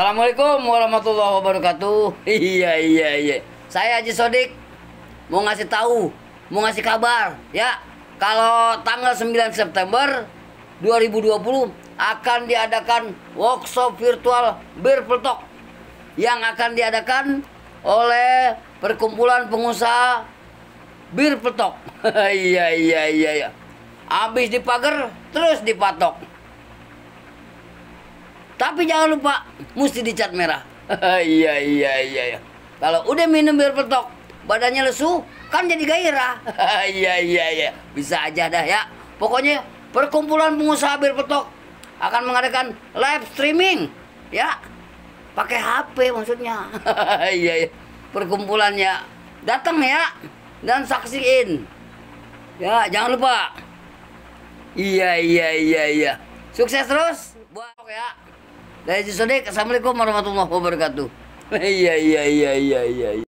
Assalamualaikum warahmatullahi wabarakatuh. Iya. Saya Haji Sodik mau ngasih tahu, mau ngasih kabar ya. Kalau tanggal 9 September 2020 akan diadakan workshop virtual Bir Peletok yang akan diadakan oleh Perkumpulan Pengusaha Bir Peletok. Iya. Habis dipagar terus dipatok. Tapi jangan lupa mesti dicat merah. Iya. Kalau udah minum Bir Peletok, badannya lesu, kan jadi gairah. Iya. Bisa aja dah ya. Pokoknya Perkumpulan Pengusaha Bir Peletok akan mengadakan live streaming ya. Pakai HP maksudnya. Iya. Perkumpulannya datang ya dan saksiin. Ya, jangan lupa. Iya. Sukses terus buat ya. Dari Haji Sodik, assalamualaikum warahmatullahi wabarakatuh. Iya.